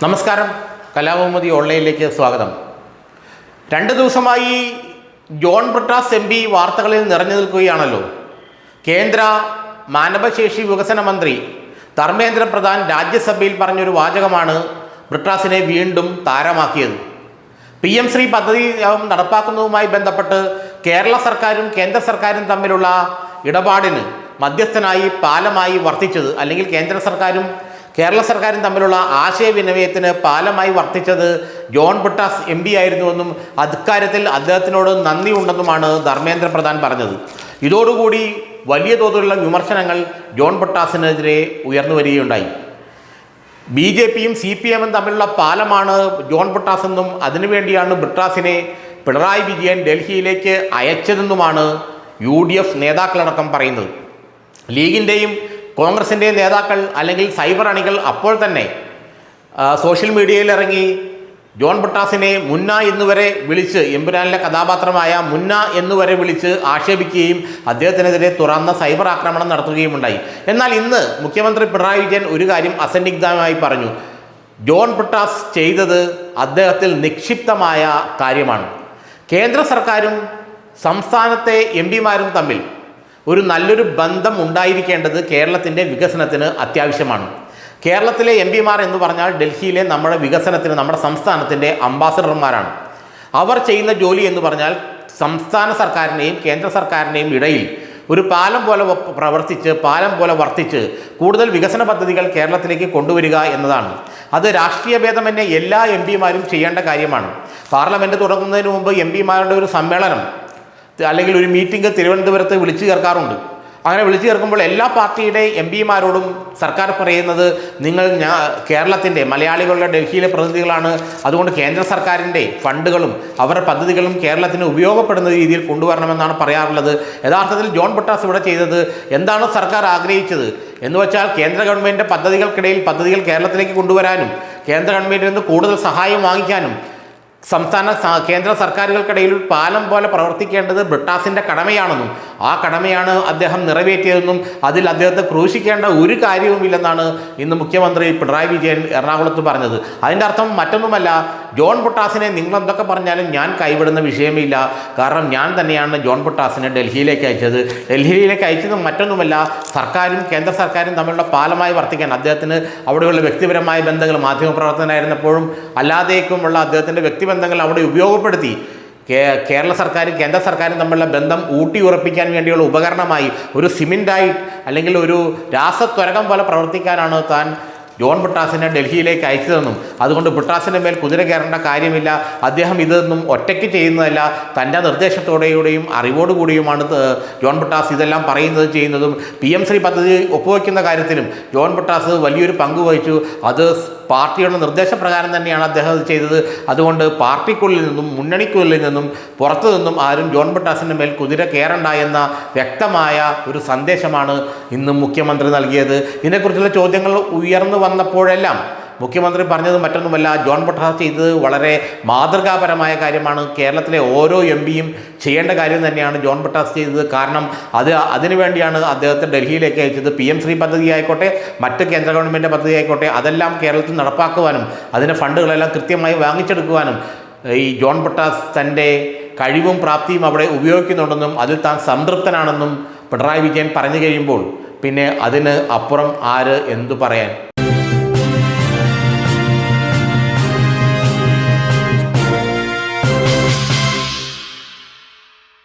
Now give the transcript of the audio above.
നമസ്കാരം, കലാകൗമുദി ഓൺലൈനിലേക്ക് സ്വാഗതം. 2 ദിവസമായി ജോൺ ബ്രിട്ടാസ് MP വാർത്തകളിൽ നിറഞ്ഞു നിൽക്കുകയാണല്ലോ. കേന്ദ്ര മാനവശേഷി വികസന മന്ത്രി ധർമ്മേന്ദ്ര പ്രധാൻ രാജ്യസഭയിൽ പറഞ്ഞൊരു വാചകമാണ് ബ്രിട്ടാസിനെ വീണ്ടും താരമാക്കിയത്. PM ശ്രീ പദ്ധതി നടപ്പാക്കുന്നതുമായി ബന്ധപ്പെട്ട് കേരള സർക്കാരും കേന്ദ്ര സർക്കാരും തമ്മിലുള്ള ഇടപാടിന് മധ്യസ്ഥനായി പാലമായി വർത്തിച്ചത്, അല്ലെങ്കിൽ കേന്ദ്ര സർക്കാരും കേരള സർക്കാരും തമ്മിലുള്ള ആശയവിനിമയത്തിന് പാലമായി വർത്തിച്ചത് ജോൺ ബ്രിട്ടാസ് MP ആയിരുന്നുവെന്നും അക്കാര്യത്തിൽ അദ്ദേഹത്തിനോട് നന്ദിയുണ്ടെന്നുമാണ് ധർമ്മേന്ദ്ര പ്രധാൻ പറഞ്ഞത്. ഇതോടുകൂടി വലിയ തോതിലുള്ള വിമർശനങ്ങൾ ജോൺ ബ്രിട്ടാസിനെതിരെ ഉയർന്നു വരികയുണ്ടായി. BJPയും CPMും തമ്മിലുള്ള പാലമാണ് ജോൺ ബ്രിട്ടാസ് എന്നും അതിനുവേണ്ടിയാണ് ബ്രിട്ടാസിനെ പിണറായി വിജയൻ ഡൽഹിയിലേക്ക് അയച്ചതെന്നുമാണ് UDF നേതാക്കളടക്കം പറയുന്നത്. ലീഗിൻ്റെയും കോൺഗ്രസിൻ്റെയും നേതാക്കൾ അല്ലെങ്കിൽ സൈബർ അണികൾ അപ്പോൾ തന്നെ സോഷ്യൽ മീഡിയയിൽ ഇറങ്ങി ജോൺ ബ്രിട്ടാസിനെ മുന്ന എന്നുവരെ വിളിച്ച്, എമ്പുരാനിലെ കഥാപാത്രമായ മുന്ന എന്നുവരെ വിളിച്ച് ആക്ഷേപിക്കുകയും അദ്ദേഹത്തിനെതിരെ തുറന്ന സൈബർ ആക്രമണം നടത്തുകയും ഉണ്ടായി. എന്നാൽ ഇന്ന് മുഖ്യമന്ത്രി പിണറായി വിജയൻ ഒരു കാര്യം അസന്നിഗ്ധമായി പറഞ്ഞു. ജോൺ ബ്രിട്ടാസ് ചെയ്തത് അദ്ദേഹത്തിൽ നിക്ഷിപ്തമായ കാര്യമാണ്. കേന്ദ്ര സർക്കാരും സംസ്ഥാനത്തെ MPമാരും തമ്മിൽ ഒരു നല്ലൊരു ബന്ധം ഉണ്ടായിരിക്കേണ്ടത് കേരളത്തിൻ്റെ വികസനത്തിന് അത്യാവശ്യമാണ്. കേരളത്തിലെ MPമാർ എന്ന് പറഞ്ഞാൽ ഡൽഹിയിലെ നമ്മുടെ വികസനത്തിന്, നമ്മുടെ സംസ്ഥാനത്തിൻ്റെ അംബാസഡർമാരാണ്. അവർ ചെയ്യുന്ന ജോലി എന്ന് പറഞ്ഞാൽ സംസ്ഥാന സർക്കാരിനെയും കേന്ദ്ര സർക്കാരിനെയും ഇടയിൽ ഒരു പാലം പോലെ പാലം പോലെ വർത്തിച്ച് കൂടുതൽ വികസന പദ്ധതികൾ കേരളത്തിലേക്ക് കൊണ്ടുവരിക എന്നതാണ്. അത് രാഷ്ട്രീയ ഭേദമന്യേ എല്ലാ MPമാരും ചെയ്യേണ്ട കാര്യമാണ്. പാർലമെൻറ്റ് തുടങ്ങുന്നതിന് മുമ്പ് MPമാരുടെ ഒരു സമ്മേളനം അല്ലെങ്കിൽ ഒരു മീറ്റിംഗ് തിരുവനന്തപുരത്ത് വിളിച്ചു ചേർക്കാറുണ്ട്. അങ്ങനെ വിളിച്ചു ചേർക്കുമ്പോൾ എല്ലാ പാർട്ടിയുടെ MPമാരോടും സർക്കാർ പറയുന്നത്, നിങ്ങൾ കേരളത്തിൻ്റെ, മലയാളികളുടെ ഡൽഹിയിലെ പ്രതിനിധികളാണ്, അതുകൊണ്ട് കേന്ദ്ര സർക്കാരിൻ്റെ ഫണ്ടുകളും അവരുടെ പദ്ധതികളും കേരളത്തിന് ഉപയോഗപ്പെടുന്ന രീതിയിൽ കൊണ്ടുവരണമെന്നാണ് പറയാറുള്ളത്. യഥാർത്ഥത്തിൽ ജോൺ ബ്രിട്ടാസ് ഇവിടെ ചെയ്തത് എന്താണ് സർക്കാർ ആഗ്രഹിച്ചത് എന്ന് വെച്ചാൽ കേന്ദ്ര ഗവൺമെൻറ്റിൻ്റെ പദ്ധതികൾക്കിടയിൽ പദ്ധതികൾ കേരളത്തിലേക്ക് കൊണ്ടുവരാനും കേന്ദ്ര ഗവൺമെൻറ്റിൽ നിന്ന് കൂടുതൽ സഹായം വാങ്ങിക്കാനും കേന്ദ്ര സർക്കാരുകൾക്കിടയിൽ പാലം പോലെ പ്രവർത്തിക്കേണ്ടത് ബ്രിട്ടാസിൻ്റെ കടമയാണെന്നും ആ കടമയാണ് അദ്ദേഹം നിറവേറ്റിയതെന്നും അതിൽ അദ്ദേഹത്തെ ക്രൂശിക്കേണ്ട ഒരു കാര്യവുമില്ലെന്നാണ് ഇന്ന് മുഖ്യമന്ത്രി പിണറായി വിജയൻ എറണാകുളത്ത് പറഞ്ഞത്. അതിൻ്റെ അർത്ഥം മറ്റൊന്നുമല്ല, ജോൺ ബ്രിട്ടാസിനെ നിങ്ങളെന്തൊക്കെ പറഞ്ഞാലും ഞാൻ കൈവിടുന്ന വിഷയമില്ല. കാരണം ഞാൻ തന്നെയാണ് ജോൺ ബ്രിട്ടാസിനെ ഡൽഹിയിലേക്ക് അയച്ചത്. ഡൽഹിയിലേക്ക് അയച്ചത് മറ്റൊന്നുമല്ല, സർക്കാരും കേന്ദ്ര സർക്കാരും തമ്മിലുള്ള പാലമായി വർത്തിക്കാൻ അദ്ദേഹത്തിന് അവിടെയുള്ള വ്യക്തിപരമായ ബന്ധങ്ങൾ, മാധ്യമപ്രവർത്തകനായിരുന്നപ്പോഴും അല്ലാതേക്കുമുള്ള അദ്ദേഹത്തിൻ്റെ ബന്ധങ്ങൾ അവിടെ ഉപയോഗപ്പെടുത്തി കേരള സർക്കാരും കേന്ദ്ര സർക്കാരും തമ്മിലുള്ള ബന്ധം ഊട്ടിയുറപ്പിക്കാൻ വേണ്ടിയുള്ള ഉപകരണമായി ഒരു സിമെൻ്റായി അല്ലെങ്കിൽ ഒരു രാസത്വരകം പോലെ പ്രവർത്തിക്കാനാണ് താൻ ജോൺ ബ്രിട്ടാസിനെ ഡൽഹിയിലേക്ക് അയച്ചതെന്നും അതുകൊണ്ട് ബ്രിട്ടാസിൻ്റെ മേൽ കുതിര കയറേണ്ട കാര്യമില്ല, അദ്ദേഹം ഇതൊന്നും ഒറ്റയ്ക്ക് ചെയ്യുന്നതല്ല, തൻ്റെ നിർദ്ദേശത്തോടെയും അറിവോടുകൂടിയുമാണ് ജോൺ ബ്രിട്ടാസ് ഇതെല്ലാം പറയുന്നതും ചെയ്യുന്നതും. PM ശ്രീ പദ്ധതി ഒപ്പുവയ്ക്കുന്ന കാര്യത്തിലും ജോൺ ബ്രിട്ടാസ് വലിയൊരു പങ്ക് വഹിച്ചു. അത് പാർട്ടിയുടെ നിർദ്ദേശപ്രകാരം തന്നെയാണ് അദ്ദേഹം അത് ചെയ്തത്. അതുകൊണ്ട് പാർട്ടിക്കുള്ളിൽ നിന്നും മുന്നണിക്കുള്ളിൽ നിന്നും പുറത്തു നിന്നും ആരും ജോൺ ബ്രിട്ടാസിൻ്റെ മേൽ കുതിര കയറണ്ട എന്ന വ്യക്തമായ ഒരു സന്ദേശമാണ് ഇന്ന് മുഖ്യമന്ത്രി നൽകിയത്. ഇതിനെക്കുറിച്ചുള്ള ചോദ്യങ്ങൾ ഉയർന്നു വന്നപ്പോഴെല്ലാം മുഖ്യമന്ത്രി പറഞ്ഞത് മറ്റൊന്നുമല്ല, ജോൺ ബ്രിട്ടാസ് ചെയ്തത് വളരെ മാതൃകാപരമായ കാര്യമാണ്. കേരളത്തിലെ ഓരോ MPയും ചെയ്യേണ്ട കാര്യം തന്നെയാണ് ജോൺ ബ്രിട്ടാസ് ചെയ്തത്. കാരണം അതിനുവേണ്ടിയാണ് അദ്ദേഹത്തെ ഡൽഹിയിലേക്ക് അയച്ചത്. PM ശ്രീ പദ്ധതി ആയിക്കോട്ടെ, മറ്റ് കേന്ദ്ര ഗവൺമെൻറ് പദ്ധതി ആയിക്കോട്ടെ, അതെല്ലാം കേരളത്തിൽ നടപ്പാക്കുവാനും അതിൻ്റെ ഫണ്ടുകളെല്ലാം കൃത്യമായി വാങ്ങിച്ചെടുക്കുവാനും ഈ ജോൺ ബ്രിട്ടാസ് തൻ്റെ കഴിവും പ്രാപ്തിയും അവിടെ ഉപയോഗിക്കുന്നുണ്ടെന്നും അതിൽ താൻ സംതൃപ്തനാണെന്നും പിണറായി വിജയൻ പറഞ്ഞു കഴിയുമ്പോൾ പിന്നെ അതിന് അപ്പുറം ആര് എന്തു പറയാൻ?